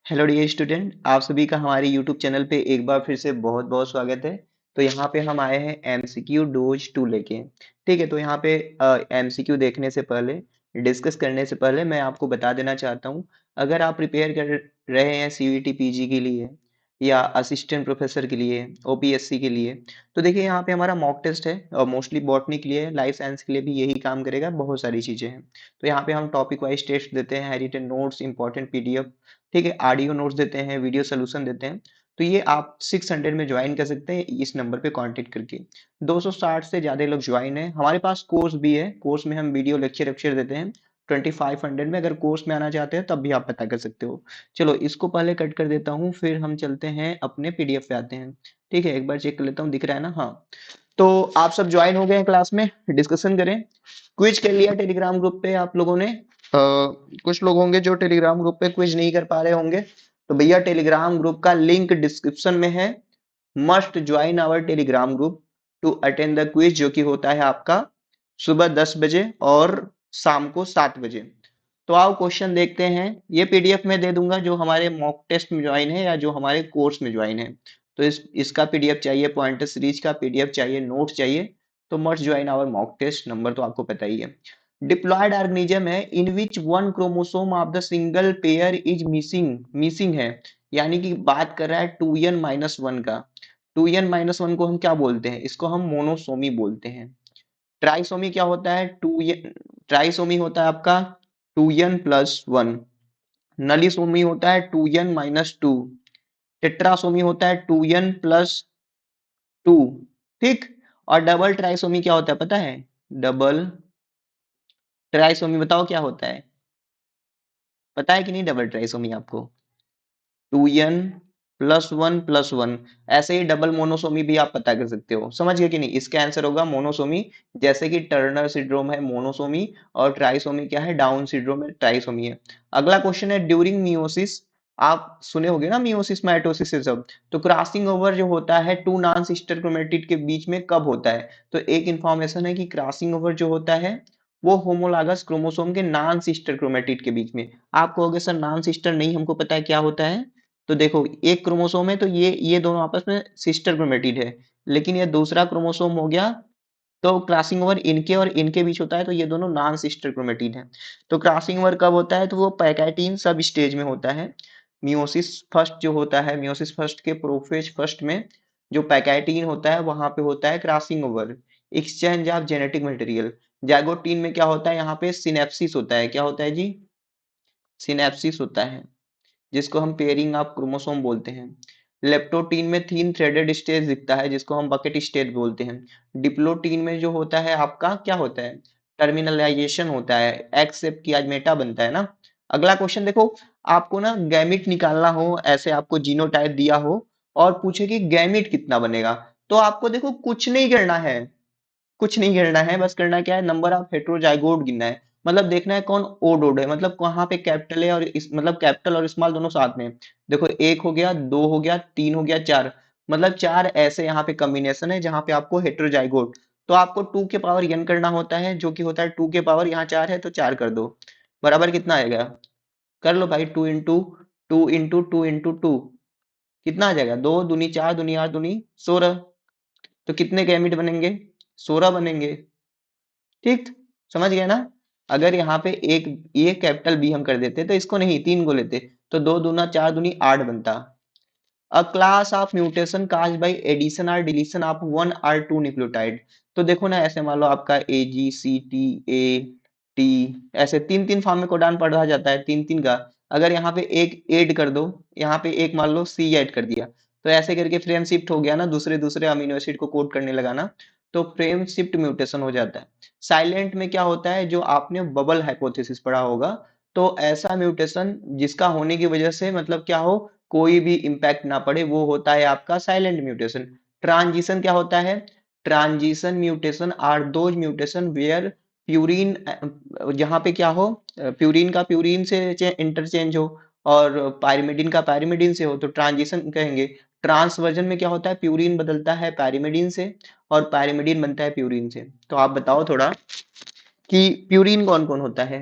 Hello dear student, आप सभी का हमारे यूट्यूब चैनल पे एक बार फिर से बहुत बहुत स्वागत है। तो यहाँ पे हम आए हैं एमसीक्यू डोज 2 लेके। ठीक है, तो यहाँ पे एमसीक्यू देखने से पहले, डिस्कस करने से पहले मैं आपको बता देना चाहता हूँ, अगर आप प्रिपेयर कर रहे हैं सीयूईटी पीजी के लिए या असिस्टेंट प्रोफेसर के लिए, ओपीएससी के लिए, तो देखिए यहाँ पे हमारा मॉक टेस्ट है और मोस्टली बॉटनी के लिए, लाइफ साइंस के लिए भी यही काम करेगा, बहुत सारी चीजें हैं। तो यहाँ पे हम टॉपिक वाइज टेस्ट देते हैं, रिटन नोट्स, इंपॉर्टेंट पीडीएफ, ठीक है, ऑडियो नोट्स देते हैं, वीडियो सोल्यूशन देते हैं। तो ये आप 600 में ज्वाइन कर सकते हैं इस नंबर पे कांटेक्ट करके। 260 से ज्यादा लोग ज्वाइन है। हमारे पास कोर्स भी है, कोर्स में हम वीडियो लेक्चर वेक्चर देते हैं 2500 में। अगर कोर्स में आना चाहते हैं तब भी आप पता कर सकते हो। चलो इसको पहले कट कर देता हूँ, फिर हम चलते हैं अपने पीडीएफ पे आते हैं। ठीक है, एक बार चेक कर लेता हूँ, दिख रहा है ना? हाँ, तो आप सब ज्वाइन हो गए हैं क्लास में, डिस्कशन करें। क्विज कर लिया टेलीग्राम ग्रुप पे आप लोगों ने? कुछ लोग होंगे जो टेलीग्राम ग्रुप पे क्विज नहीं कर पा रहे होंगे, तो भैया टेलीग्राम ग्रुप का लिंक डिस्क्रिप्शन में है। Must join our Telegram group to attend the quiz, जो कि होता है आपका सुबह 10 बजे और शाम को 7 बजे। तो आओ क्वेश्चन देखते हैं। ये पीडीएफ में दे दूंगा जो हमारे मॉक टेस्ट में ज्वाइन है या जो हमारे कोर्स में ज्वाइन है। तो इसका पीडीएफ चाहिए, पॉइंटर सीरीज का पीडीएफ चाहिए, नोट्स चाहिए, तो must join our mock test. Number तो आपको पता ही है। डिप्लॉयड ऑर्गेनिज्म है in which one chromosome of the single pair is missing. Missing है यानी कि बात कर रहा है 2n-1 का। 2n-1 को हम क्या बोलते हैं? इसको हम मोनोसोमी बोलते हैं। ट्राइसोमी क्या होता है? ट्राइसोमी होता है आपका 2n+1। नलीसोमी होता है 2n-2। टेट्रासोमी होता है 2n+2। ठीक। और डबल ट्राइसोमी क्या होता है पता है? डबल ट्राइसोमी बताओ क्या होता है? पता है कि नहीं डबल ट्राइसोमी आपको? 2n+1+1। ऐसे ही डबल मोनोसोमी भी आप पता कर सकते हो। समझ गए कि नहीं? इसका आंसर होगा मोनोसोमी। जैसे कि टर्नर सिंड्रोम है मोनोसोमी, और ट्राइसोमी क्या है? डाउन सिंड्रोम है, ट्राइसोमी है। अगला क्वेश्चन है ड्यूरिंग मियोसिस। आप सुने होंगे ना मियोसिस, माइटोसिस से सब। तो क्रॉसिंग ओवर जो होता है टू नॉन सिस्टर क्रोमेटिड के बीच में कब होता है? तो एक इंफॉर्मेशन है कि क्रॉसिंग ओवर जो होता है वो होमोलॉगस क्रोमोसोम के नॉन सिस्टर क्रोमेटिड के बीच में। आप कहोगे सर नॉन सिस्टर नहीं, हमको पता है क्या होता है। तो देखो, एक क्रोमोसोम है तो ये दोनों आपस में सिस्टर क्रोमेटिड है, लेकिन ये दूसरा क्रोमोसोम हो गया तो क्रॉसिंग ओवर इनके और इनके बीच होता है, तो ये दोनों नॉन सिस्टर क्रोमेटिड है। तो क्रॉसिंग ओवर कब होता है? तो वो पैकेटीन सब स्टेज में होता है। मियोसिस फर्स्ट जो होता है, मियोसिस फर्स्ट के प्रोफेज फर्स्ट में जो पैकेटीन होता है वहां पे होता है crossing over, exchange of genetic material. Zygotene में क्या होता है? यहाँ पे सिनेप्सिस होता है। क्या होता है जी? सिनेप्सिस होता है, जिसको हम पेयरिंग ऑफ क्रोमोसोम बोलते हैं। लेप्टोटीन में 3 थ्रेडेड स्टेज दिखता है, जिसको हम बकेट स्टेज बोलते हैं। डिप्लोटीन में जो होता है आपका क्या होता है? टर्मिनलाइजेशन होता है, एक्स शेप की आज मेटा बनता है ना। अगला क्वेश्चन देखो, आपको ना गैमिट निकालना हो, ऐसे आपको जीनोटाइप दिया हो और पूछे कि गैमिट कितना बनेगा, तो आपको देखो कुछ नहीं करना है, कुछ नहीं करना है, बस करना क्या है? नंबर ऑफ हेट्रोजाइगोट गिनना है। मतलब देखना है कौन ओड ओड है, मतलब कहाँ पे कैपिटल है और मतलब कैपिटल और स्मॉल दोनों साथ में। देखो, एक हो गया, दो हो गया, तीन हो गया, चार। मतलब चार ऐसे यहाँ पे कॉम्बिनेशन है जहां पे आपको हेट्रोजाइगोट। तो आपको 2 के पावर n करना होता है, जो कि होता है 2 के पावर, यहाँ 4 है तो 4 कर दो। बराबर कितना आएगा? कर लो भाई, 2 इंटू 2 इंटू 2 इंटू 2। कितना आ जाएगा? 2 दूनी 4 दूनी 8 दूनी 16। तो कितने गैमिट बनेंगे? 16 बनेंगे। ठीक, समझ गए ना? अगर यहाँ पे एक ये कैपिटल बी हम कर देते तो इसको नहीं, तीन को लेते, तो 2 दूना 4 दूनी 8 बनता। A class of mutation caused by addition और डिलीशन ऑफ 1 or 2 न्यूक्लियोटाइड। तो देखो ना, ऐसे मान लो आपका AGCT, A T, ऐसे तीन तीन फॉर्म में कोडान पढ़ा जाता है, तीन तीन का। अगर यहाँ पे एक ऐड कर दो, यहाँ पे एक मान लो C ऐड कर दिया, तो ऐसे करके फ्रेम शिफ्ट हो गया ना, दूसरे दूसरे अमीनो एसिड को कोड करने लगा ना, तो फ्रेम शिफ्ट म्यूटेशन हो जाता है। साइलेंट में क्या होता है, जो आपने बबल हाइपोथेसिस पढ़ा होगा, तो ऐसा म्यूटेशन जिसका होने की वजह से मतलब क्या हो, कोई भी इंपैक्ट ना पड़े, वो होता है आपका साइलेंट म्यूटेशन। ट्रांजिशन क्या होता है? Transition mutation are those mutation where purine, जहाँ पे क्या हो, प्यूरिन का प्यूरिन से इंटरचेंज हो और पायरिमिडिन का पायरिमिडिन से हो, तो ट्रांजिशन कहेंगे। ट्रांसवर्जन में क्या होता है? प्यूरिन बदलता है पायरिमिडिन से और पायरिमिडिन बनता है प्यूरिन से। तो आप बताओ थोड़ा कि प्यूरिन कौन कौन होता है?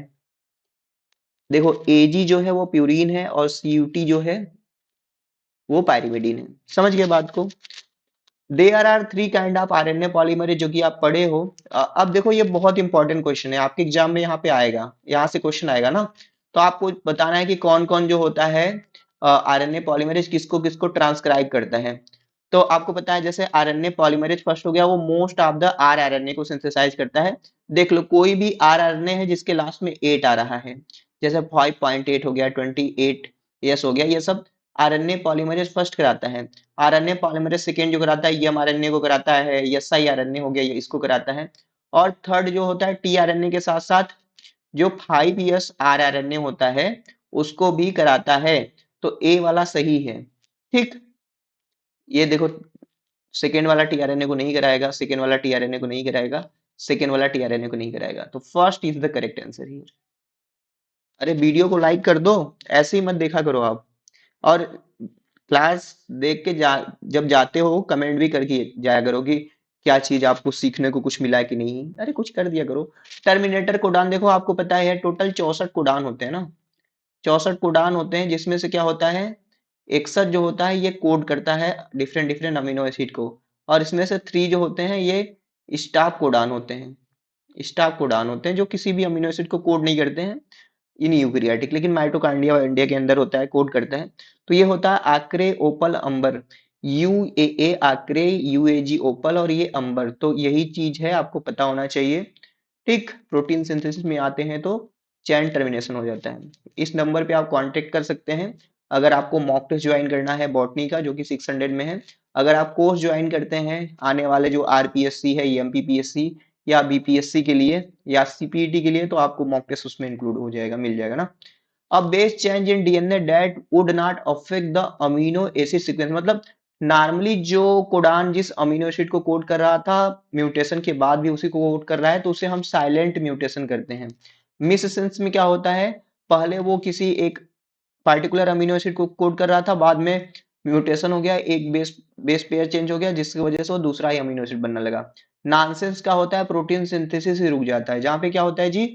देखो एजी जो है वो प्यूरिन है और सीयूटी जो है वो पायरिमिडीन है। समझ गए बात को? There are three kind of RNA polymerase जो कि आप पढ़े हो। अब देखो ये बहुत इंपॉर्टेंट क्वेश्चन है, आपके एग्जाम में यहाँ पे आएगा, यहाँ से क्वेश्चन आएगा ना, तो आपको बताना है कि कौन कौन जो होता है आरएनए पॉलीमरेज किसको किसको ट्रांसक्राइब करता है। तो आपको पता है जैसे आरएनए पॉलीमरेज फर्स्ट हो गया, वो most of the are RNA को सिंथेसाइज करता है। देख लो कोई भी आर आरएनए है जिसके लास्ट में 8 आ रहा है, जैसे 5.8 हो गया, 28 यस हो गया, ये सब आरएनए पॉलीमरेज फर्स्ट कराता है। आरएनए पॉलीमरेज सेकेंड जो कराता है एमआरएनए को कराता है, एसआई आरएनए हो गया ये इसको कराता है। और थर्ड जो होता है टीआरएनए के साथ साथ जो 5s आरआरएनए होता है उसको भी कराता है। तो ए वाला सही है। ठीक, ये देखो सेकेंड वाला टीआरएनए को नहीं कराएगा, सेकेंड वाला टीआरएनए को नहीं कराएगा, सेकेंड वाला टीआरएनए को नहीं कराएगा, तो first is the correct answer here. अरे वीडियो को लाइक कर दो, ऐसे ही मत देखा करो आप। और क्लास देख के जब जाते हो कमेंट भी करके जाया करो कि क्या चीज आपको सीखने को कुछ मिला है कि नहीं, अरे कुछ कर दिया करो। टर्मिनेटर कोडान देखो आपको पता है टोटल 64 कोडान होते हैं ना, 64 कोडान होते हैं, जिसमें से क्या होता है 61 जो होता है ये कोड करता है डिफरेंट डिफरेंट अमीनो एसिड को, और इसमें से 3 जो होते हैं ये स्टॉप कोडान होते हैं। स्टॉप कोडान होते हैं जो किसी भी अमीनो एसिड को कोड नहीं करते हैं इन यूकैरियोटिक, लेकिन माइटोकॉन्ड्रिया और इंडिया के अंदर होता है, कोड करता है। तो ये होता है आक्रे ओपल अंबर, U A A आक्रे U A जी ओपल और ये अंबर, तो यही चीज है आपको पता होना चाहिए। ठीक, प्रोटीन सिंथेसिस में आते हैं तो चैन टर्मिनेशन हो जाता है। इस नंबर पे आप कांटेक्ट कर सकते हैं अगर आपको मॉक टेस्ट ज्वाइन करना है बॉटनी का जो कि 600 में है। अगर आप कोर्स ज्वाइन करते हैं आने वाले जो आरपीएससी है एमपीपीएससी या बीपीएससी के लिए या सीपीईटी के लिए, तो आपको मॉक टेस्ट उसमें इंक्लूड हो जाएगा, मिल जाएगा ना। अब base change in DNA that would not affect the amino acid sequence, मतलब नॉर्मली जो कोडान जिस अमीनो एसिड को कोड कर रहा था म्यूटेशन के बाद भी उसी को कोड कर रहा है, तो उसे हम साइलेंट म्यूटेशन करते हैं। मिस सेंस में क्या होता है, पहले वो किसी एक पार्टिकुलर अमीनो एसिड को कोड कर रहा था, बाद में म्यूटेशन हो गया, एक बेस बेस पेयर चेंज हो गया जिसकी वजह से वो दूसरा ही अमीनो एसिड बनने लगा। नॉनसेंस क्या होता है, प्रोटीन सिंथेसिस ही रुक जाता है, जहां पे क्या होता है जी,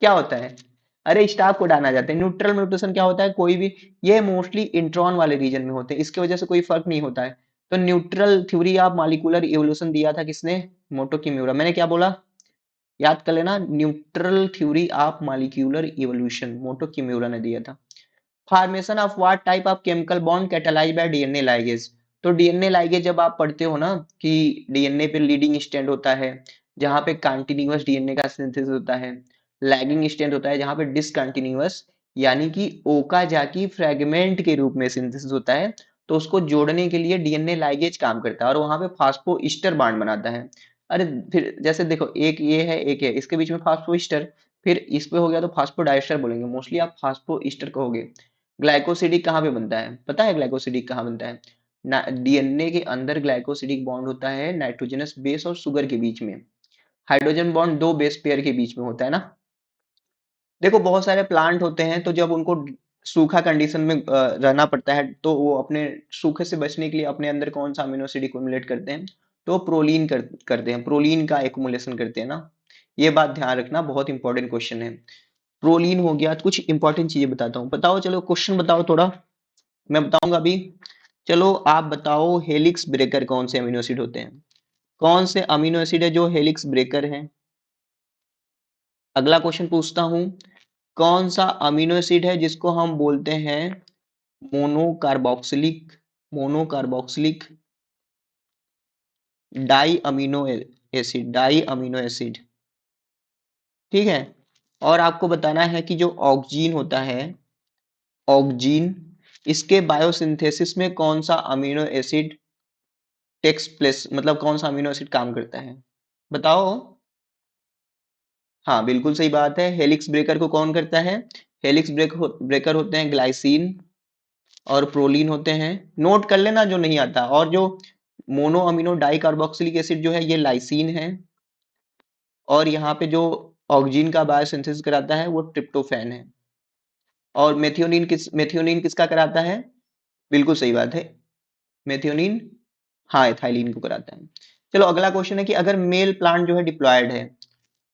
क्या होता है, अरे स्टाफ को डाला जाता है। न्यूट्रल म्यूटेशन क्या होता है, कोई भी, ये मोस्टली इंट्रॉन वाले रीजन में होते हैं, इसकी वजह से कोई फर्क नहीं होता है। तो neutral theory of molecular evolution दिया था किसने, मोटो किम्यूरा। मैंने क्या बोला, याद कर लेना, neutral theory of molecular evolution Motoo Kimura ने दिया था। Formation of what type of chemical bond catalyse by DNA ligase. तो डीएनए लाइगेज जब आप पढ़ते हो ना कि डीएनए पे लीडिंग स्ट्रैंड होता है जहां पे कंटीन्यूअस डीएनए का सिंथेसिस होता है, लैगिंग स्ट्रैंड होता है जहां पे डिसकंटीन्यूअस यानी कि ओकाजाकी फ्रेगमेंट के रूप में सिंथेसिस होता है, तो उसको जोड़ने के लिए डीएनए लाइगेज काम करता है और वहां पे फास्फोईस्टर बॉन्ड बनाता है। अरे फिर जैसे देखो एक ये है एक है, इसके बीच में फास्फोईस्टर, फिर इस पे हो गया तो फास्फोडाइस्टर बोलेंगे, मोस्टली आप फास्फोईस्टर कहोगे। ग्लाइकोसिडिक कहाँ पे बनता है, पता है ग्लाइकोसिडिक कहाँ बनता है, ना डीएनए के अंदर ग्लाइकोसिडिक बॉन्ड होता है नाइट्रोजनस बेस और शुगर के बीच में, हाइड्रोजन बॉन्ड दो बेस पेयर के बीच में होता है ना। देखो बहुत सारे प्लांट होते हैं तो जब उनको सूखा कंडीशन में रहना पड़ता है तो वो अपने सूखे से बचने के लिए अपने अंदर कौन सा अमीनो एसिड एक्युमुलेट करते हैं, तो प्रोलीन करते हैं, प्रोलीन का एक्युमुलेशन करते हैं ना। ये बात ध्यान रखना, बहुत इंपॉर्टेंट क्वेश्चन है। प्रोलीन हो गया, कुछ इंपॉर्टेंट चीजें बताता हूँ, बताओ चलो क्वेश्चन बताओ थोड़ा, मैं बताऊंगा अभी। चलो आप बताओ हेलिक्स ब्रेकर कौन से अमीनो एसिड होते हैं, कौन से अमीनो एसिड है जो हेलिक्स ब्रेकर है। अगला क्वेश्चन पूछता हूं, कौन सा अमीनो एसिड है जिसको हम बोलते हैं monocarboxylic, monocarboxylic di amino acid, di amino acid. ठीक है, और आपको बताना है कि जो ऑक्सीजन होता है, ऑक्सीजन, इसके बायोसिंथेसिस में कौन सा अमीनो एसिड टेक्स प्लेस, मतलब कौन सा अमीनो एसिड काम करता है, बताओ। हाँ बिल्कुल सही बात है, हेलिक्स ब्रेकर को कौन करता है, हेलिक्स ब्रेकर होते हैं ग्लाइसिन और प्रोलीन होते हैं, नोट कर लेना जो नहीं आता। और जो mono amino di carboxylic acid जो है ये लाइसिन है, और यहाँ पे जो ऑक्सीजन का बायोसिंथेसिस कराता है वो ट्रिप्टोफैन है। और मेथियोनिन किसका कराता है, बिल्कुल सही बात है, मेथियोनिन, हाँ एथाइलिन को कराता है। चलो अगला क्वेश्चन है कि अगर मेल प्लांट जो है डिप्लॉयड है,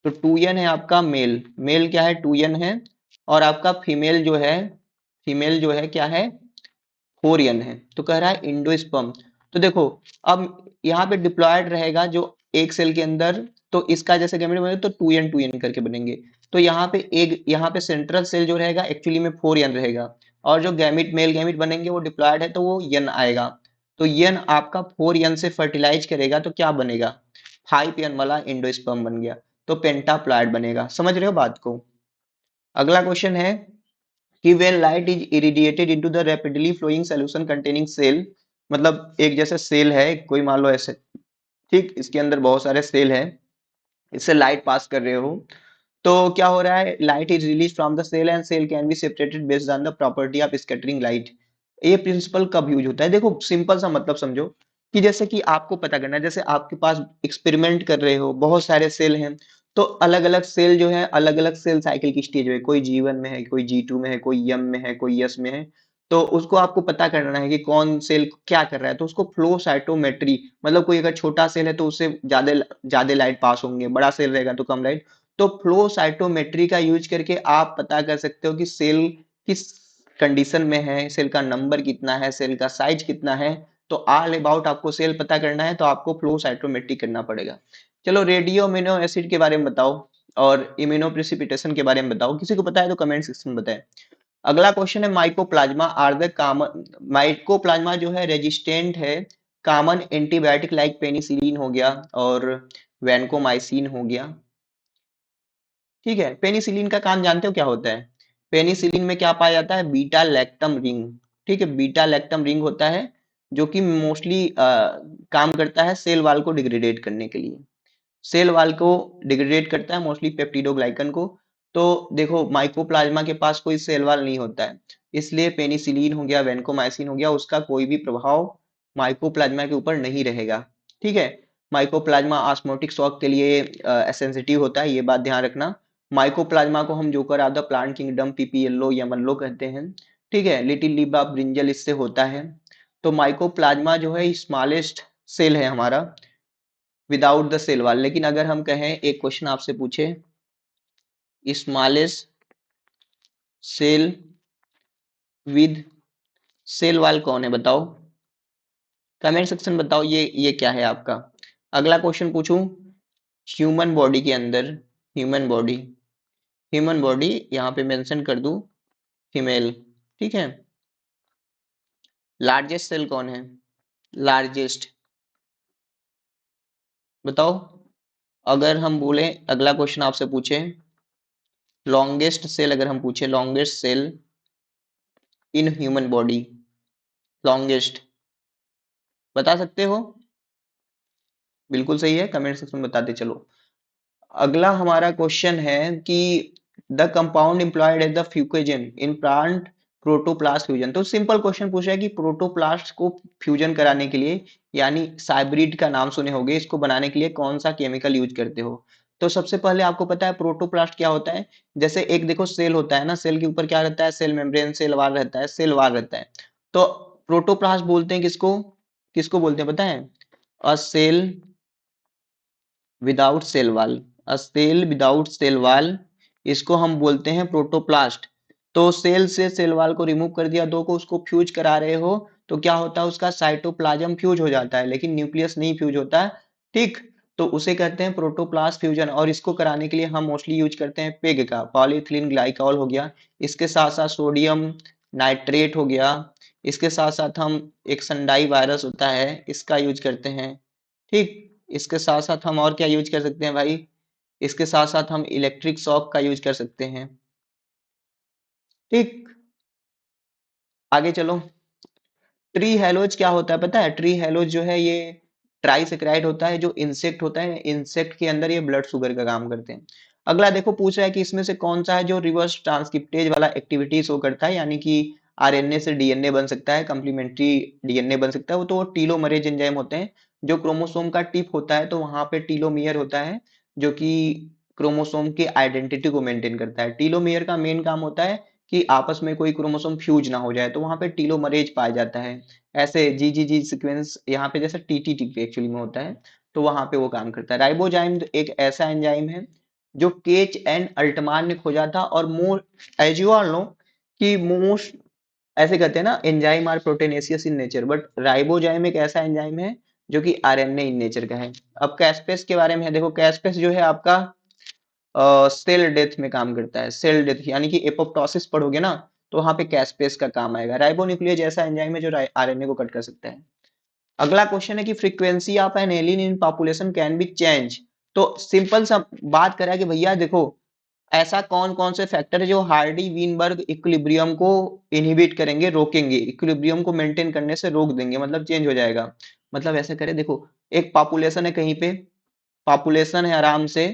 तो 2n है आपका मेल, मेल क्या है 2n है, और आपका फीमेल जो है क्या है, 4n है। तो कह रहा है इंडोस्पर्म। तो देखो अब यहाँ पे डिप्लॉयड रहेगा जो एक सेल के अंदर, तो इसका जैसे गैमेट बनेगा तो 2n करके बनेंगे। तो यहाँ पे सेंट्रल सेल जो रहेगा एक्चुअली में 4n रहेगा, और जो गैमिट मेल गैमिट बनेंगे वो डिप्लॉयड है तो वो n आएगा। तो n आपका 4n से फर्टिलाइज करेगा तो क्या बनेगा, 5n वाला इंडोस्पर्म बन गया। तो पेंटाप्लॉयड बनेगा। समझ रहे हो बात को। अगला क्वेश्चन है कि when light is irradiated into the rapidly flowing solution containing cell, मतलब एक जैसे सेल है कोई, मान लो ऐसे, ठीक, इसके अंदर बहुत सारे सेल हैं, इससे लाइट पास कर रहे हो, तो क्या हो रहा है, light is release from the cell and cell can be separated based on the property of scattering light. ये प्रिंसिपल कब यूज होता है, देखो सिंपल सा मतलब समझो, कि जैसे कि आपको पता करना है, जैसे आपके पास एक्सपेरिमेंट कर रहे हो, बहुत सारे सेल हैं, तो अलग अलग सेल जो है अलग अलग सेल साइकिल की स्टेज में, कोई G1 में है, कोई G2 में है, कोई M में है, कोई S में है। तो उसको आपको पता करना है कि कौन सेल क्या कर रहा है, तो उसको फ्लो साइटोमेट्री, मतलब कोई अगर छोटा सेल है तो उससे ज्यादा ज्यादा लाइट पास होंगे, बड़ा सेल रहेगा तो कम लाइट। तो फ्लो साइटोमेट्री का यूज करके आप पता कर सकते हो कि सेल किस कंडीशन में है, सेल का नंबर कितना है, सेल का साइज कितना है। तो ऑल अबाउट आपको सेल पता करना है तो आपको फ्लो साइटोमेट्री करना पड़ेगा। चलो रेडियो अमीनो एसिड के बारे में बताओ, और इम्यूनो प्रिसिपिटेशन के बारे में बताओ, किसी को पता है तो कमेंट सेक्शन में बताएं। अगला क्वेश्चन है mycoplasma are the common, mycoplasma जो है रेजिस्टेंट है कॉमन एंटीबायोटिक लाइक पेनिसिलिन हो गया और वैनकोमाइसिन हो गया। ठीक है, पेनिसिलिन का काम जानते हो क्या होता है, पेनिसिलिन में क्या पाया जाता है, बीटा लैक्टम रिंग। ठीक है, बीटा लैक्टम रिंग होता है जो कि मोस्टली काम करता है सेल वाल को डिग्रेडेट करने के लिए, सेल वाल को डिग्रेडेट करता है मोस्टली पेप्टिडोग्लाइकन को। तो देखो माइकोप्लाज्मा के पास कोई सेल वाल नहीं होता है, इसलिए पेनिसिलिन हो गया, वेनकोमाइसिन हो गया, उसका कोई भी प्रभाव माइकोप्लाज्मा के ऊपर नहीं रहेगा। ठीक है, माइकोप्लाज्मा ऑस्मोटिक शॉक के लिए सेंसिटिव होता है, ये बात ध्यान रखना। माइकोप्लाज्मा को हम joker of the plant kingdom, PPLO या मल्लो कहते हैं। ठीक है, लिटिल लीफ ऑफ ब्रिंजल इससे होता है। तो माइकोप्लाज्मा जो है स्मॉलेस्ट सेल है हमारा विदाउट द सेल वॉल। लेकिन अगर हम कहें, एक क्वेश्चन आपसे पूछे, smallest cell with cell wall कौन है बताओ, कमेंट सेक्शन बताओ ये क्या है आपका। अगला क्वेश्चन पूछूं, ह्यूमन बॉडी के अंदर, ह्यूमन बॉडी, ह्यूमन बॉडी यहाँ पे मेंशन कर दूं फीमेल। ठीक है, लार्जेस्ट सेल कौन है, लार्जेस्ट बताओ। अगर हम बोले, अगला क्वेश्चन आपसे पूछे, लॉन्गेस्ट सेल, अगर हम पूछे longest cell in human body, longest बता सकते हो, बिल्कुल सही है, कमेंट सेक्शन में बताते चलो। अगला हमारा क्वेश्चन है कि the compound employed as the fusogen in plant protoplast fusion. तो सिंपल क्वेश्चन पूछा है कि प्रोटोप्लास्ट को फ्यूजन कराने के लिए, यानी साइब्रिड का नाम सुने होंगे, इसको बनाने के लिए कौन सा केमिकल यूज करते हो। तो सबसे पहले आपको पता है प्रोटोप्लास्ट क्या होता है, जैसे एक देखो सेल होता है ना, सेल के ऊपर क्या रहता है, सेल मेम्ब्रेन, सेल वाल रहता है, सेल वाल रहता है। तो प्रोटोप्लास्ट बोलते हैं किसको, किसको बोलते हैं पता है, अ सेल विदाउट सेल वॉल, अ सेल विदाउट सेल वॉल, इसको हम बोलते हैं प्रोटोप्लास्ट। तो सेल से सेल वॉल को रिमूव कर दिया, दो को उसको फ्यूज करा रहे हो, तो क्या होता है, उसका साइटोप्लाज्म फ्यूज हो जाता है, लेकिन न्यूक्लियस नहीं फ्यूज होता है। ठीक, तो उसे कहते हैं प्रोटोप्लास्ट फ्यूजन, और इसको कराने के लिए हम मोस्टली यूज करते हैं पेग का, पॉलीइथिलीन ग्लाइकॉल हो गया, इसके साथ साथ सोडियम नाइट्रेट हो गया, इसके साथ साथ हम एक संडाई वायरस होता है इसका यूज करते हैं। ठीक, इसके साथ साथ हम और क्या यूज कर सकते हैं भाई, इसके साथ साथ हम इलेक्ट्रिक शॉक का यूज कर सकते हैं। ठीक, आगे चलो। ट्री हेलोज क्या होता है पता है, ट्री हेलोज जो है ये ट्राइसेकेराइड होता है, जो इंसेक्ट होता है, इंसेक्ट के अंदर ये ब्लड शुगर का काम करते हैं। अगला देखो पूछ रहा है कि इसमें से कौन सा है जो रिवर्स ट्रांसक्रिप्टेज वाला एक्टिविटी शो करता है, यानी कि आरएनए से डीएनए बन सकता है, कंप्लीमेंट्री डीएनए बन सकता है, वो तो टीलोमरेज एंजाइम होते हैं। जो क्रोमोसोम का टिप होता है तो वहां पे टीलोमियर होता है, जो कि क्रोमोसोम की आइडेंटिटी को मेंटेन करता है। टीलोमियर का मेन काम होता है कि आपस में कोई क्रोमोसोम फ्यूज ना हो जाए, तो वहां पे टीलोमरेज पाया जाता है। ऐसे जी सीक्वेंस यहाँ पे जैसे टी एक्चुअली में होता है, तो वहां पे वो काम करता है। राइबोजाइम एक ऐसा एंजाइम है जो केच एंड अल्टमान ने खोजा था। और more as you all know कि मोस्ट ऐसे कहते हैं ना, enzyme are proteinaceous in nature, but ribozyme एक ऐसा एंजाइम है जो कि आरएनए इन नेचर का है। अब कैस्पेस के बारे में है, देखो कैस्पेस जो है आपका सेल डेथ में काम करता है। सेल डेथ यानी कि एपोप्टोसिस पढ़ोगे ना, तो वहां पे कैस्पेस का काम आएगा। राइबोन्यूक्लियेज ऐसा एंजाइम है जो आरएनए को कट कर सकता है। अगला क्वेश्चन है कि frequency of an alien in population can be change. तो सिंपल सा बात करा कि भैया देखो, ऐसा कौन कौन से फैक्टर है जो हार्डी वीनबर्ग इक्विलिब्रियम को इनहिबिट करेंगे, रोकेंगे, इक्विलिब्रियम को मेंटेन करने से रोक देंगे, मतलब चेंज हो जाएगा। मतलब ऐसे करें, देखो एक पॉपुलेशन है, कहीं पे पॉपुलेशन है आराम से,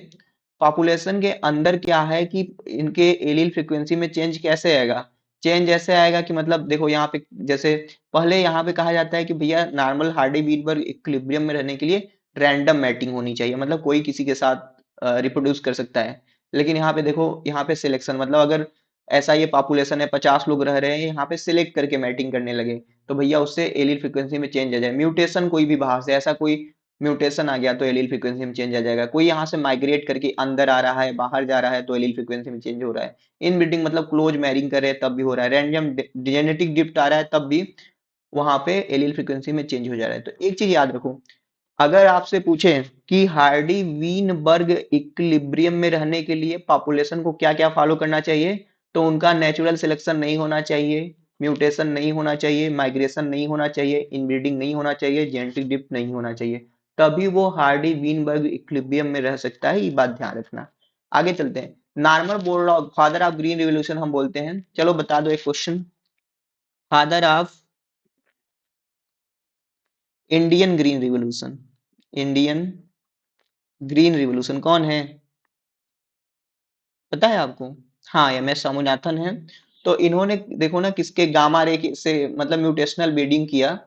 पॉपुलेशन के अंदर क्या है कि इनके एलील फ्रीक्वेंसी में चेंज कैसे आएगा। चेंज ऐसे आएगा कि मतलब देखो यहाँ पे जैसे पहले यहाँ पे कहा जाता है कि भैया नॉर्मल हार्डी वीनबर्ग इक्विलिब्रियम में रहने के लिए रैंडम मैटिंग होनी चाहिए, मतलब कोई किसी के साथ रिप्रोड्यूस कर सकता है। लेकिन यहाँ पे देखो, यहाँ पे सिलेक्शन, मतलब अगर ऐसा ये पॉपुलेशन है 50 लोग रह रहे हैं, यहाँ पे सिलेक्ट करके मैटिंग करने लगे, तो भैया उससे एलील फ्रीक्वेंसी में चेंज आ जाए। म्यूटेशन कोई भी बाहर से ऐसा कोई म्यूटेशन आ गया तो एलील फ्रीक्वेंसी में चेंज आ जाएगा। कोई यहाँ से माइग्रेट करके अंदर आ रहा है, बाहर जा रहा है, तो एलील फ्रीक्वेंसी में चेंज हो रहा है। इनब्रीडिंग मतलब क्लोज मैरिंग कर रहे हैं तब भी हो रहा है। रैंडम जेनेटिक ड्रिफ्ट आ रहा है तब भी वहां पे एलील फ्रीक्वेंसी में चेंज हो जा रहा है। तो एक चीज याद रखो, अगर आपसे पूछे कि हार्डी वीनबर्ग इक्विलिब्रियम में रहने के लिए पॉपुलेशन को क्या क्या फॉलो करना चाहिए, तो उनका नेचुरल सिलेक्शन नहीं होना चाहिए, म्यूटेशन नहीं होना चाहिए, माइग्रेशन नहीं होना चाहिए, इनब्रीडिंग नहीं होना चाहिए, जेनेटिक डिप नहीं होना चाहिए, तभी वो हार्डी वीनबर्ग इक्विलिब्रियम में रह सकता है। ये बात ध्यान रखना। आगे चलते हैं। Norman Borlaug father of green revolution हम बोलते हैं। चलो बता दो एक question, father of Indian green revolution, Indian green revolution कौन है, पता है आपको? हाँ, एम एस स्वामीनाथन है। तो इन्होंने देखो ना किसके गामा रे से मतलब म्यूटेशनल ब्रीडिंग किया,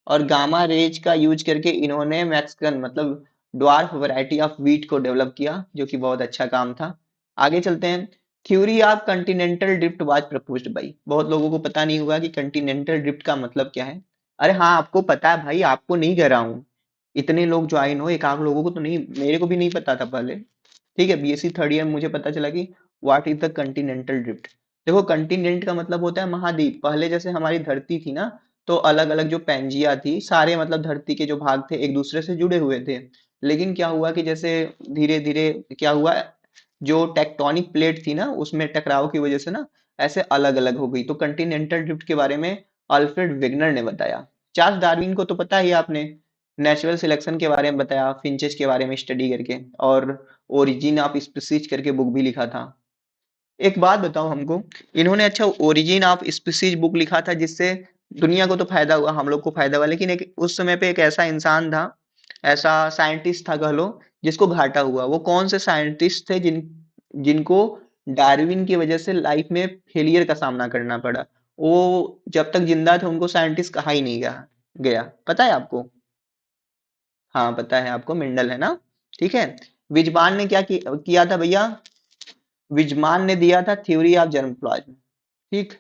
और गामा रेज का यूज करके इन्होंने मैक्सिकन मतलब ड्वार्फ वैरायटी ऑफ व्हीट को डेवलप किया, जो कि बहुत अच्छा काम था। आगे चलते हैं। Theory of Continental drift was proposed by, बहुत लोगों को पता नहीं होगा कि कंटिनेंटल ड्रिफ्ट का मतलब क्या है। अरे हाँ, आपको पता है भाई, आपको नहीं कह रहा हूँ। इतने लोग ज्वाइन हो, एक आध लोगों को तो नहीं, मेरे को भी नहीं पता था पहले। ठीक है, बीएससी थर्ड ईयर मुझे पता चला कि what is the Continental drift. देखो कंटिनेंट का मतलब होता है महाद्वीप। पहले जैसे हमारी धरती थी ना, तो अलग अलग जो पैंजिया थी, सारे मतलब धरती के जो भाग थे एक दूसरे से जुड़े हुए थे। लेकिन क्या हुआ कि जैसे धीरे धीरे क्या हुआ, जो टेक्टोनिक प्लेट थी ना, उसमें टकराव की वजह से ना ऐसे अलग अलग हो गई। तो कंटिनेंटल ड्रिफ्ट के बारे में अल्फ्रेड वेगनर ने बताया। चार्ल्स डार्विन को तो पता ही है आपने, नेचुरल सिलेक्शन के बारे में बताया, फिंचेस के बारे में स्टडी करके, और ओरिजिन ऑफ स्पीसीज करके बुक भी लिखा था। एक बात बताओ हमको, इन्होंने अच्छा ओरिजिन ऑफ स्पीसीज बुक लिखा था जिससे दुनिया को तो फायदा हुआ, हम लोग को फायदा हुआ, लेकिन एक उस समय पे एक ऐसा इंसान था, ऐसा साइंटिस्ट था कह लो, जिसको घाटा हुआ। वो कौन से साइंटिस्ट थे जिनको डार्विन की वजह से लाइफ में फेलियर का सामना करना पड़ा? वो जब तक जिंदा थे उनको साइंटिस्ट कहा ही नहीं गया। पता है आपको? हाँ पता है आपको, मेंडल है ना। ठीक है। विजमान ने क्या किया था भैया? विजमान ने दिया था थ्योरी ऑफ जर्म प्लाज्म। ठीक,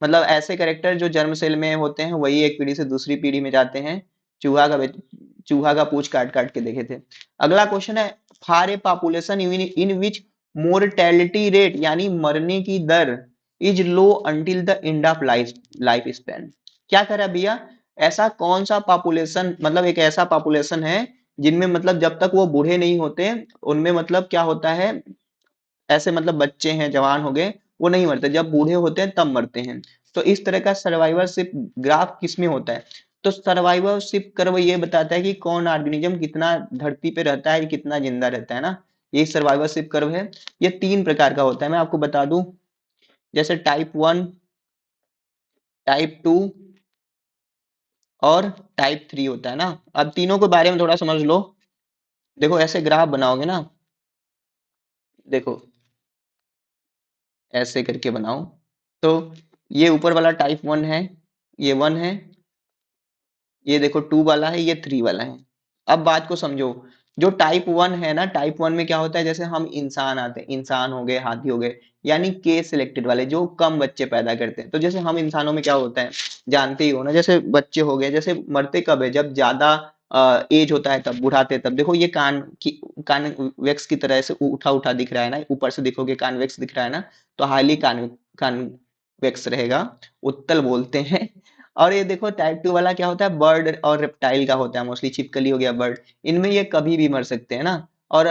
मतलब ऐसे कैरेक्टर जो जर्म सेल में होते हैं वही एक पीढ़ी से दूसरी पीढ़ी में जाते हैं। चूहा का चूहा का पूंछ काट काट के देखे थे। अगला क्वेश्चन है, for a population in which mortality rate यानी मरने की दर is low until the end of life span. क्या करा भैया? ऐसा कौन सा पॉपुलेशन, मतलब एक ऐसा पॉपुलेशन है जिनमें मतलब जब तक वो बूढ़े नहीं होते उनमें मतलब क्या होता है, ऐसे मतलब बच्चे हैं जवान हो गए, वो नहीं मरते, जब बूढ़े होते हैं तब मरते हैं। तो इस तरह का सर्वाइवरशिप ग्राफ किसमें होता है? तो सर्वाइवरशिप कर्व ये बताता है कि कौन ऑर्गेनिज्म कितना धरती पे रहता है, कितना जिंदा रहता है ना। ये सर्वाइवरशिप कर्व है। ये 3 प्रकार का होता है, मैं आपको बता दूं। जैसे टाइप 1, टाइप 2 और टाइप 3 होता है ना। अब तीनों के बारे में थोड़ा समझ लो। देखो ऐसे ग्राफ बनाओगे ना, देखो ऐसे करके बनाओ। तो ये ऊपर वाला टाइप 1 है, ये 1 है, ये देखो 2 वाला है, ये 3 वाला है। अब बात को समझो। जो टाइप 1 है ना, टाइप 1 में क्या होता है, जैसे हम इंसान आते हैं, इंसान हो गए, हाथी हो गए, यानी केस सिलेक्टेड वाले जो कम बच्चे पैदा करते हैं। तो जैसे हम इंसानों में क्या होता है जानते ही हो ना, जैसे बच्चे हो गए, जैसे मरते कब है, जब ज्यादा एज होता है तब, बुढ़ाते तब। देखो ये कान्वेक्स की तरह से उठा उठा दिख रहा है ना, ऊपर से देखोगे कान्वेक्स दिख रहा है ना, तो हाईली कान्वेक्स रहेगा, उत्तल बोलते हैं। और ये देखो टाइप 2 वाला क्या होता है, बर्ड और रेप्टाइल का होता है, मोस्टली छिपकली हो गया, बर्ड, इनमें ये कभी भी मर सकते हैं ना। और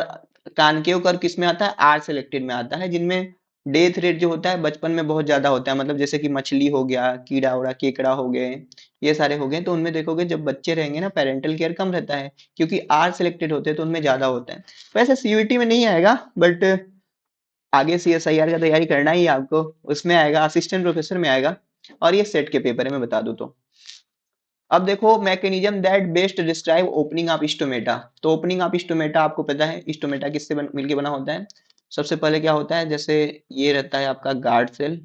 कानकेव कर किस में आता है, आर सिलेक्टेड में आता है, जिनमें डेथ रेट जो होता है बचपन में बहुत ज्यादा होता है, मतलब जैसे कि मछली हो गया, कीड़ा उड़ा, केकड़ा हो गए, ये सारे हो गए, तो उनमें देखोगे जब बच्चे रहेंगे ना, पेरेंटल केयर कम रहता है, क्योंकि आर सिलेक्टेड होते हैं तो उनमें ज्यादा होता है। वैसे सीयूईटी में नहीं आएगा, बट आगे सीएसआईआर का तैयारी करना ही है आपको, उसमें आएगा, असिस्टेंट प्रोफेसर में आएगा। और ये सेट के पेपर है, मैं बता दूं तो। अब देखो mechanism that best describe opening of stomata. तो ओपनिंग ऑफ स्टोमेटा आपको पता है स्टोमेटा किससे मिलके बना होता है। सबसे पहले क्या होता है, जैसे ये रहता है आपका गार्ड सेल,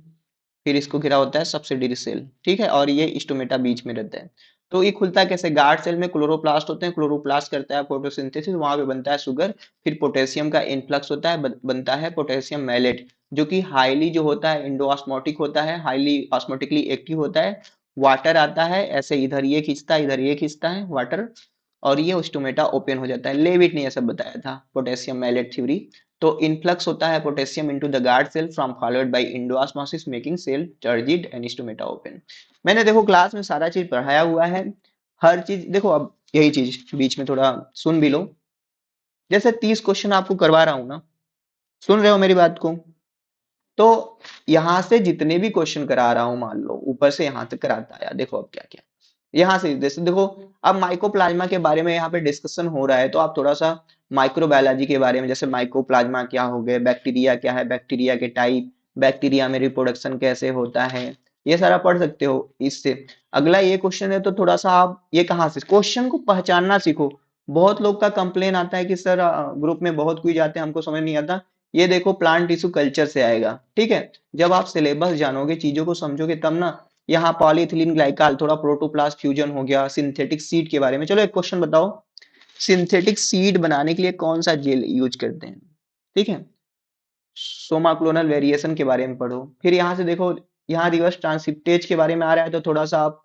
फिर इसको घिरा होता है सब्सिडरी सेल, ठीक है, और ये स्टोमेटा बीच में रहता है। तो ये खुलता कैसे, गार्ड सेल में क्लोरोप्लास्ट होते हैं, क्लोरोप्लास्ट करता है फोटोसिंथेसिस, वहां पे बनता है शुगर, फिर पोटेशियम का इनफ्लक्स होता है, बनता है पोटेशियम मैलेट, जो कि हाईली जो होता है इंडोऑस्मोटिक होता है, हाईली ऑस्मोटिकली एक्टिव होता है। वाटर आता है ऐसे, इधर ये खींचता है, इधर ये खींचता है वाटर, और ये स्टोमेटा ओपन हो जाता है। लेविट ने यह सब बताया था, पोटेशियम मैलेट थ्योरी। तो इनफ्लक्स होता है potassium into the guard cell from followed by endosmosis making cell turgid and stomata open. मैंने देखो क्लास में सारा चीज पढ़ाया हुआ है, हर चीज देखो। अब यही चीज बीच में थोड़ा सुन भी लो, जैसे 30 क्वेश्चन आपको करवा रहा हूं ना, सुन रहे हो मेरी बात को। तो यहां से जितने भी क्वेश्चन करा रहा हूं, मान लो ऊपर से यहां तक कराता आया, देखो अब क्या क्या यहाँ से, जैसे देखो अब माइकोप्लाज्मा के बारे में यहाँ पे डिस्कशन हो रहा है, तो आप थोड़ा सा माइक्रोबायोलॉजी के बारे में, जैसे माइकोप्लाज्मा क्या हो गए, बैक्टीरिया क्या है, बैक्टीरिया के टाइप, बैक्टीरिया में रिप्रोडक्शन कैसे होता है, ये सारा पढ़ सकते हो इससे। अगला ये क्वेश्चन है, तो थोड़ा सा आप ये कहाँ से क्वेश्चन को पहचानना सीखो। बहुत लोग का कंप्लेन आता है कि सर ग्रुप में बहुत क्विज आते हैं, हमको समझ नहीं आता। ये देखो प्लांट टिश्यू कल्चर से आएगा, ठीक है। जब आप सिलेबस जानोगे, चीजों को समझोगे, तब ना। यहाँ पॉलीथिलीन ग्लाइकाल, थोड़ा प्रोटोप्लास्ट फ्यूजन हो गया, सिंथेटिक सीड के बारे में। चलो एक क्वेश्चन बताओ, सिंथेटिक सीड बनाने के लिए कौन सा जेल यूज करते हैं, ठीक है। सोमाक्लोनल वेरिएशन के बारे में पढ़ो। फिर यहाँ से देखो, यहाँ रिवर्स ट्रांसक्रिप्टेज के बारे में आ रहा है, तो थोड़ा सा आप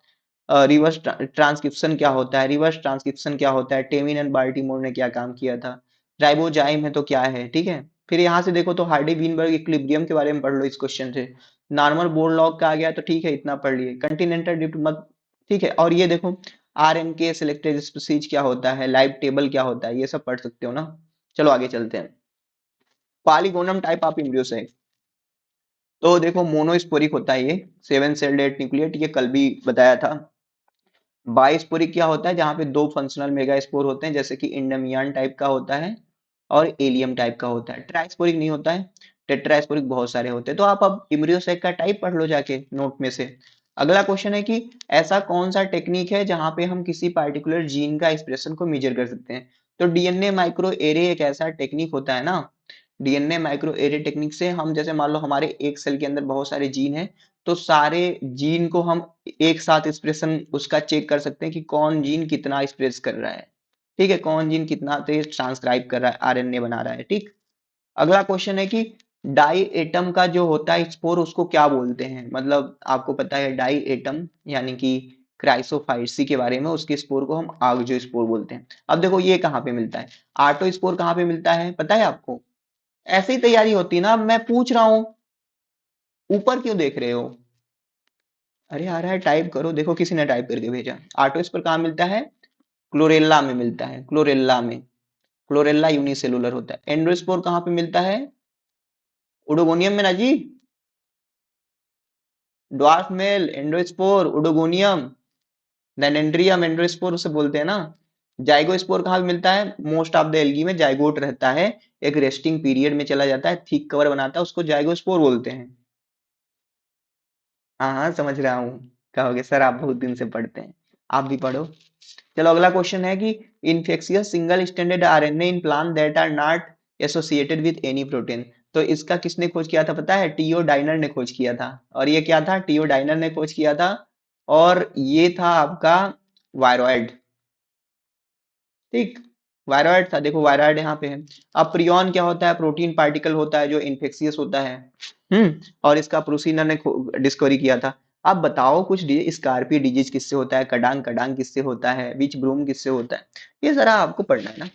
रिवर्स ट्रांसक्रिप्शन क्या होता है, रिवर्स ट्रांसक्रिप्शन क्या होता है, टेमिन एंड बाल्टीमोर ने क्या काम किया था, राइबोजाइम है तो क्या है, ठीक है। फिर यहाँ से देखो तो हार्डी वीनबर्ग इक्विलिब्रियम के बारे में पढ़ लो इस क्वेश्चन से। नॉर्मल बोर लॉग का आ गया तो ठीक है, इतना पढ़ लिए, कंटिनेंटल ड्रिफ्ट मत, ठीक है। और ये देखो आरएनके सिलेक्टेड स्पीसीज क्या होता है, लाइव टेबल क्या होता है, ये सब पढ़ सकते हो ना। चलो आगे चलते हैं। पॉलीगोनम टाइप ऑफ एम्ब्रियो से, तो देखो मोनोस्पोरिक होता है ये, 7 सेल्ड न्यूक्लिएट, ये कल भी बताया था। बाइस्पोरिक क्या होता है, जहां पे दो फंक्शनल मेगास्पोर होते हैं, जैसे कि इंडमियान टाइप का होता है और एलियम टाइप का होता है। ट्राइस्पोरिक नहीं होता है, टेट्रास्पोरिक बहुत सारे होते हैं। तो आप अब इम्ब्रियोसेक का टाइप पढ़ लो जाके नोट में से। अगला क्वेश्चन है कि ऐसा कौन सा टेक्निक है जहां पे हम किसी पार्टिकुलर जीन का एक्सप्रेशन को मेजर कर सकते हैं। तो डीएनए माइक्रो एरे एक ऐसा टेक्निक होता है ना, डीएनए माइक्रो एरे टेक्निक से हम, जैसे मान लो हमारे एक सेल के अंदर बहुत सारे जीन हैं, तो सारे जीन को हम एक साथ एक्सप्रेशन उसका चेक कर सकते हैं कि कौन जीन कितना एक्सप्रेस कर रहा है, ठीक है, कौन जीन कितना तेज ट्रांसक्राइब कर रहा है, आरएनए बना रहा है, ठीक। अगला क्वेश्चन है कि डाई एटम का जो होता है स्पोर, उसको क्या बोलते हैं। मतलब आपको पता है डाई एटम यानी कि क्राइसोफाइट्सी के बारे में, उसके स्पोर को हम आगजो स्पोर बोलते हैं। अब देखो ये कहाँ पे मिलता है, आटो स्पोर कहाँ पे मिलता है पता है आपको। ऐसे ही तैयारी होती है ना, मैं पूछ रहा हूं, ऊपर क्यों देख रहे हो। अरे आ रहा है, टाइप करो, देखो किसी ने टाइप करके भेजा। आटो स्पोर कहाँ मिलता है, क्लोरेल्ला में मिलता है, क्लोरेल्ला में, क्लोरेल्ला यूनिसेलुलर होता है। एंडोस्पोर कहाँ पे मिलता है, उडोगोनियम में ना जी, ड्वार्फ मेल एंडोस्पोर उडोगोनियम, डेनेंड्रियम एंडोस्पोर उसे बोलते हैं ना। जाइगोस्पोर कहाँ पे मिलता है, मोस्ट ऑफ द एल्गी में जाइगोट रहता है, एक रेस्टिंग पीरियड में चला जाता है, थिक कवर बनाता है, उसको जाइगोस्पोर बोलते हैं। हाँ हाँ समझ रहा हूँ, कहोगे सर आप बहुत दिन से पढ़ते हैं, आप भी पढ़ो। चलो अगला क्वेश्चन है कि infectious single standard RNA in plant that are not associated with any protein. तो इसका किसने खोज किया था पता है, टीओ डाइनर ने खोज किया था। और ये क्या था, टीओ डाइनर ने खोज किया था, और ये था आपका वायरॉइड, ठीक। वायरॉइड था, देखो वायरॉइड यहाँ पे है। अब प्रियन क्या होता है, प्रोटीन पार्टिकल होता है जो इन्फेक्शियस होता है। और इसका प्रूसिनर ने डिस्कवरी किया था। आप बताओ कुछ स्कारपी डिजीज किससे होता है, कडांग कडांग किससे होता है, विच ब्रूम किससे होता है, ये सारा आपको पढ़ना है ना।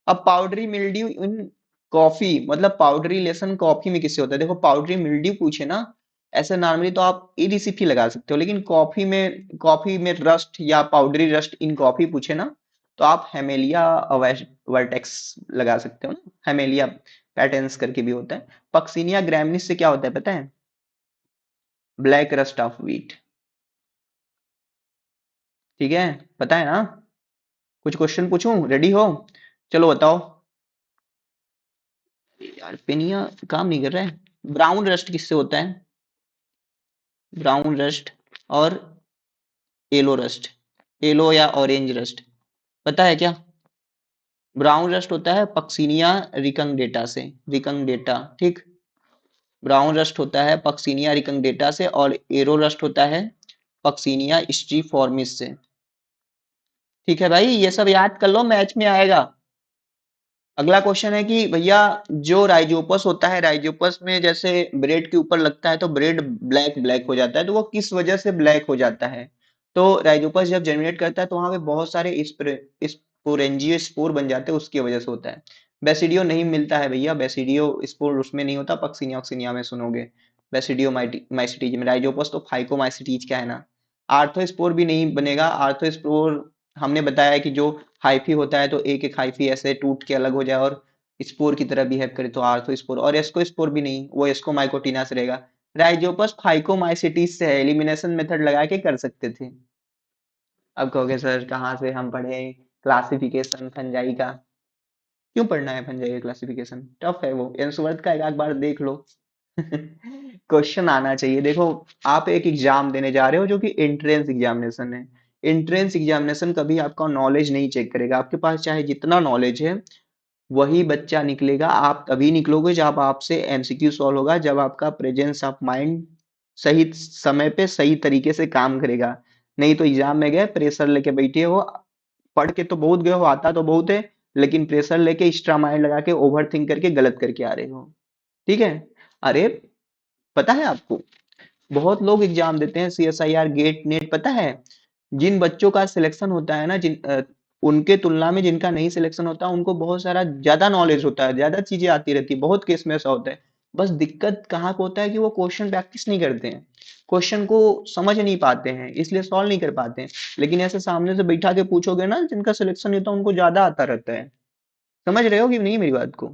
अब पाउडरी मिल्ड्यू इन कॉफी, मतलब पाउडरी लेसन कॉफी में किससे होता है, देखो पाउडरी मिल्ड्यू पूछे ना, ऐसे नॉर्मली तो आप एडीसीपी लगा सकते हो, लेकिन कॉफी में रस्ट या पाउडरी रस्ट इन कॉफी पूछे ना, तो आप हेमेलिया वर्टेक्स लगा सकते हो ना, हेमेलिया पैटर्न्स करके भी होता है। पक्सिनिया ग्रैमिनिस से क्या होता है पता है, ब्लैक रस्ट ऑफ व्हीट। ठीक है, पता है ना। कुछ क्वेश्चन पूछूं, रेडी हो, चलो बताओ। यार पेनिया काम नहीं कर रहा है। ब्राउन रस्ट किससे होता है, ब्राउन रस्ट और येलो रस्ट, येलो या ऑरेंज रस्ट, पता है क्या। ब्राउन रस्ट होता है पक्सिनिया रिकंगडेटा से, रिकंगडेटा, ठीक। ब्राउन रस्ट होता है पक्सिनिया रिकंगडेटा से, और येलो रस्ट होता है पक्सिनिया स्ट्रीफॉर्मिस से। ठीक है भाई, ये सब याद कर लो, मैच में आएगा। अगला क्वेश्चन है कि भैया जो राइजोपस होता है, राइजोपस में जैसे ब्रेड के ऊपर लगता है तो ब्रेड ब्लैक ब्लैक हो जाता है, तो वो किस वजह से ब्लैक हो जाता है। तो राइजोपस जब जनरेट करता है तो वहां पे बहुत सारे स्पोरेंजियो स्पोर बन जाते हैं, उसकी वजह से होता है। बेसिडियो नहीं मिलता है भैया, बेसिडियो स्पोर उसमें नहीं होता, पक्सिनिया ऑक्सिनिया में सुनोगे। बेसिडियो माइसिटीज में, राइजोपस तो फाइकोमाइसिटीज का है ना। आर्थ्रोस्पोर भी नहीं बनेगा, आर्थ्रोस्पोर हमने बताया कि जो हाइफी होता है तो एक एक हाइफी ऐसे टूट के अलग हो जाए और स्पोर की तरह बिहेव करे तो आर्थ्रोस्पोर, और एस्कोस्पोर भी नहीं, वो एस्कोमाइकोटिना से रहेगा। राइजोपस फाइकोमाइसिटीज से है, एलिमिनेशन मेथड लगा के कर सकते थे। अब कहोगे सर कहाँ से हम पढ़े क्लासिफिकेशन फंजाई का, क्यों पढ़ना है फंजाई का क्लासिफिकेशन, टफ है वो, एंसवर्थ का एक आध बार देख लो। क्वेश्चन आना चाहिए। देखो आप एक एग्जाम देने जा रहे हो जो कि एंट्रेंस एग्जामिनेशन है, एंट्रेंस एग्जामिनेशन कभी आपका नॉलेज नहीं चेक करेगा, आपके पास चाहे जितना नॉलेज है वही बच्चा निकलेगा, आप तभी निकलोगे जब आपसे एमसीक्यू सॉल्व होगा, जब आपका प्रेजेंस ऑफ माइंड सही समय पे सही तरीके से काम करेगा। नहीं तो एग्जाम में गए प्रेशर लेके बैठे हो, पढ़ के तो बहुत गए हो, आता तो बहुत है, लेकिन प्रेशर लेके एक्स्ट्रा माइंड लगा के ओवर थिंक करके गलत करके आ रहे हो। ठीक है। अरे पता है आपको, बहुत लोग एग्जाम देते हैं सीएसआईआर गेट नेट, पता है जिन बच्चों का सिलेक्शन होता है ना, उनके तुलना में जिनका नहीं सिलेक्शन होता उनको बहुत सारा ज्यादा नॉलेज होता है, ज्यादा चीजें आती रहती है, बहुत केस में ऐसा होता है। बस दिक्कत कहाँ पे होता है कि वो क्वेश्चन प्रैक्टिस नहीं करते हैं, क्वेश्चन को समझ नहीं पाते हैं, इसलिए सॉल्व नहीं कर पाते हैं। लेकिन ऐसे सामने से बैठा के पूछोगे ना, जिनका सिलेक्शन नहीं होता उनको ज्यादा आता रहता है। समझ रहे हो कि नहीं मेरी बात को।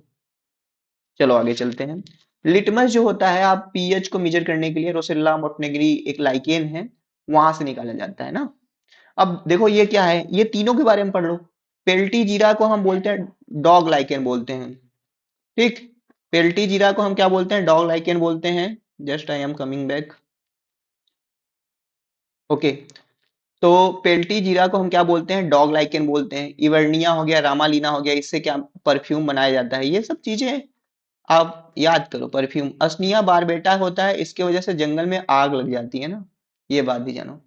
चलो आगे चलते हैं। लिटमस जो होता है, आप पीएच को मेजर करने के लिए, रोसेल्ला मोंटेनेग्री एक लाइकेन है, वहां से निकाला जाता है ना। अब देखो ये क्या है, ये तीनों के बारे में पढ़ लो। पेल्टी जीरा को हम बोलते हैं डॉग लाइकेन बोलते हैं, ठीक। पेल्टी जीरा को हम क्या बोलते हैं, डॉग लाइकेन बोलते हैं। Just I am coming back. Okay. तो पेल्टी जीरा को हम क्या बोलते हैं, डॉग लाइकेन बोलते हैं। इवर्निया हो गया, रामालीना हो गया, इससे क्या परफ्यूम बनाया जाता है, ये सब चीजें आप याद करो। परफ्यूम असनिया बारबेटा होता है, इसके वजह से जंगल में आग लग जाती है ना, ये बात भी जानो।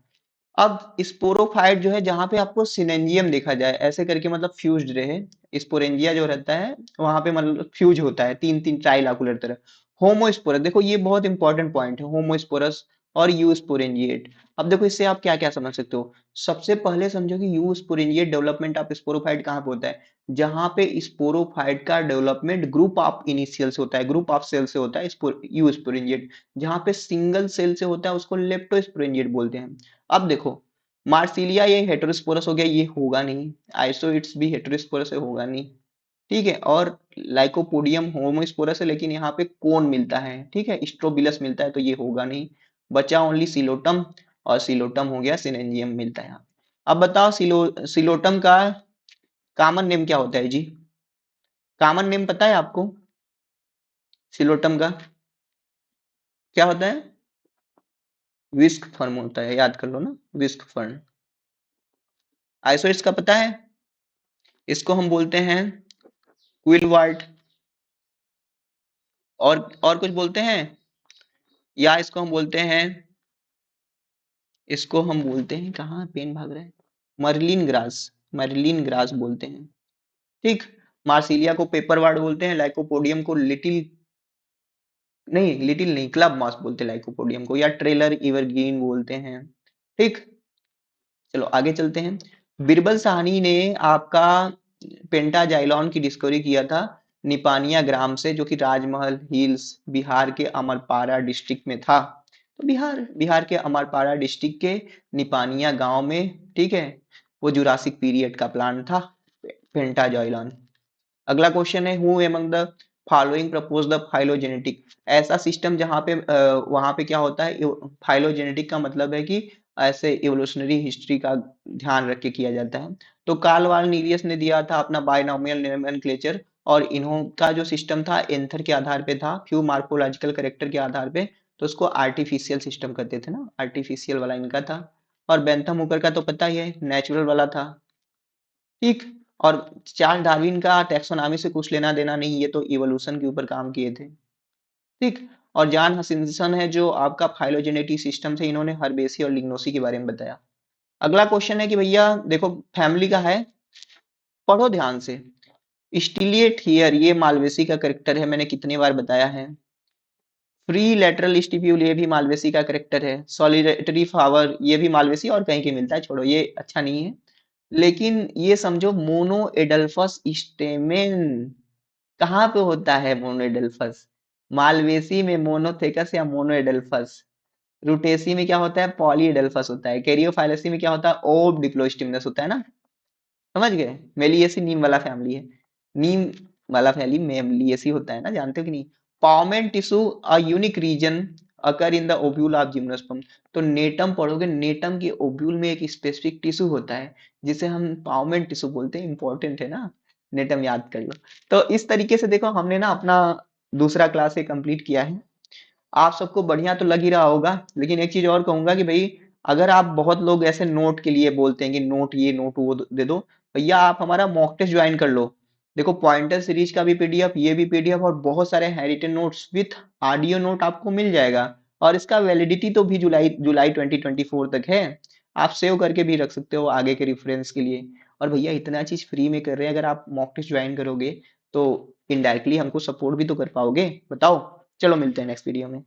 अब स्पोरोफाइट जो है, जहां पे आपको सिनेंजियम देखा जाए ऐसे करके, मतलब फ्यूज्ड रहे, स्पोरेंजिया जो रहता है वहां पे मतलब फ्यूज होता है, तीन तीन ट्राइलाकुलर तरह। होमोस्पोरस, देखो ये बहुत इंपॉर्टेंट पॉइंट है, होमोस्पोरस और यूस्पोरेंजिएट। अब देखो इससे आप क्या क्या समझ सकते हो। सबसे पहले समझो कि यूस्पोरेंजिएट डेवलपमेंट ऑफ स्पोरोफाइट कहाँ पे होता है, जहां पे स्पोरोफाइट का डेवलपमेंट ग्रुप ऑफ इनिशियल से होता है, ग्रुप ऑफ सेल से होता है, यूस्पोरेंजिएट। जहां पे सिंगल सेल से होता है उसको लेप्टोस्पोरेंजिएट बोलते हैं। अब देखो मार्सिलिया ये हेटेरोस्पोरस हो गया, ये होगा नहीं। आइसोइट्स भी हेटेरोस्पोरस है, होगा नहीं। ठीक है। और लाइकोपोडियम होमोस्पोरस है, लेकिन यहाँ पे कोन मिलता है, ठीक है, स्ट्रोबिलस मिलता है, तो ये होगा नहीं। बचा ओनली सिलोटम, और सिलोटम हो गया, सिनेंजियम मिलता है यहाँ। अब बताओ सिलोटम का कॉमन नेम क्या होता है जी, कॉमन नेम पता है आपको सिलोटम का क्या होता है, विस्क फर्म होता है, याद कर लो ना, विस्क फर्म। आइसोइट्स का पता है, इसको हम बोलते हैं क्विलवाल्ट, और कुछ बोलते हैं, या इसको हम बोलते हैं, इसको हम बोलते हैं, कहाँ पेन भाग रहा है, मर्लिन ग्रास, मर्लिन ग्रास बोलते हैं, ठीक। मार्सिलिया को पेपर वार्ड बोलते हैं, लाइकोपोडियम को लिटिल नहीं, लिटिल नहीं, क्लब मॉस बोलते हैं लाइकोपोडियम को, या ट्रेलर एवरग्रीन बोलते हैं। ठीक, चलो आगे चलते हैं। बिरबल साहनी ने आपका पेंटाजाइलॉन की डिस्कवरी किया था निपानिया ग्राम से, जो कि राजमहल हिल्स बिहार के अमरपारा डिस्ट्रिक्ट में था। तो बिहार बिहार के अमरपारा डिस्ट्रिक्ट के निपानिया गांव में, ठीक है, वो जुरासिक पीरियड का प्लांट था पेंटाजाइलॉन। अगला क्वेश्चन है, who among the following propose the phylogenetic. ऐसा सिस्टम जहां पे वहां पे क्या होता है, फाइलोजेनेटिक का मतलब है कि ऐसे इवोल्यूशनरी हिस्ट्री का ध्यान रख के किया जाता है। तो कार्ल वाल नीरियस ने दिया था अपना बायनोमियल नोमेनक्लेचर, और इन्हों का जो सिस्टम था एंथर के आधार पे था, फ्यू मार्फोलॉजिकल करेक्टर के आधार पे। तो उसको आर्टिफिशियल सिस्टम कहते थे ना, आर्टिफिशियल वाला इनका था। और बेंथम हुकर का तो पता ही है, नेचुरल वाला था। ठीक। और चार्ल्स डार्विन का टैक्सोनॉमी से कुछ लेना देना नहीं, ये तो इवोल्यूशन के ऊपर काम किए थे। ठीक। और जॉन हचिंसन है जो आपका फाइलोजेनेटिक सिस्टम से, इन्होंने हर्बेसी और लिग्नोसी के बारे में बताया। अगला क्वेश्चन है कि भैया देखो, फैमिली का है, पढ़ो ध्यान से। स्टिलिएट हियर, ये मालवेसी का करेक्टर है, मैंने कितनी बार बताया है। फ्री लेटरल स्टिप्यूल, ये भी मालवेसी का करेक्टर है। सॉलिटरी फ्लावर, ये भी मालवेसी और कहीं के मिलता है, छोड़ो ये अच्छा नहीं है। लेकिन ये समझो, मोनो एडल्फस स्टेमेन कहाँ पे होता है मोनो एडल्फस? मालवेसी में मोनोथेकस या मोनो एडल्फस। रूटेसी में क्या होता है, पॉली एडल्फस होता है। कैरियोफाइलेसी में क्या होता है, ओब डिप्लोस्टिमनस होता है ना। समझ गए, मेलिएसी नीम वाला फैमिली है। नीम वाला फैमिली मेलिएसी होता है ना, जानते हो कि नहीं। Pavement tissue, a unique region occur in the ovule of gymnosperm. तो नेटम पढ़ोगे, नेटम के ओव्यूल में एक स्पेसिफिक टिश्यू होता है जिसे हम पावमेंट टिश्यू बोलते हैं, इंपॉर्टेंट है ना, नेटम याद कर लो। तो इस तरीके से देखो, हमने ना अपना दूसरा क्लास ये कंप्लीट किया है। आप सबको बढ़िया तो लग ही रहा होगा, लेकिन एक चीज और कहूंगा कि भाई, अगर आप, बहुत लोग ऐसे नोट के लिए बोलते हैं कि नोट ये नोट वो दे दो, भैया आप हमारा मॉक टेस्ट ज्वाइन कर लो। देखो, पॉइंटर सीरीज का भी पीडीएफ, ये भी पीडीएफ, और बहुत सारे handwritten notes with audio note आपको मिल जाएगा। और इसका वैलिडिटी तो भी जुलाई जुलाई 2024 तक है। आप सेव करके भी रख सकते हो आगे के रेफरेंस के लिए। और भैया इतना चीज फ्री में कर रहे हैं, अगर आप मॉक टेस्ट ज्वाइन करोगे तो इनडायरेक्टली हमको सपोर्ट भी तो कर पाओगे, बताओ। चलो मिलते हैं नेक्स्ट वीडियो में।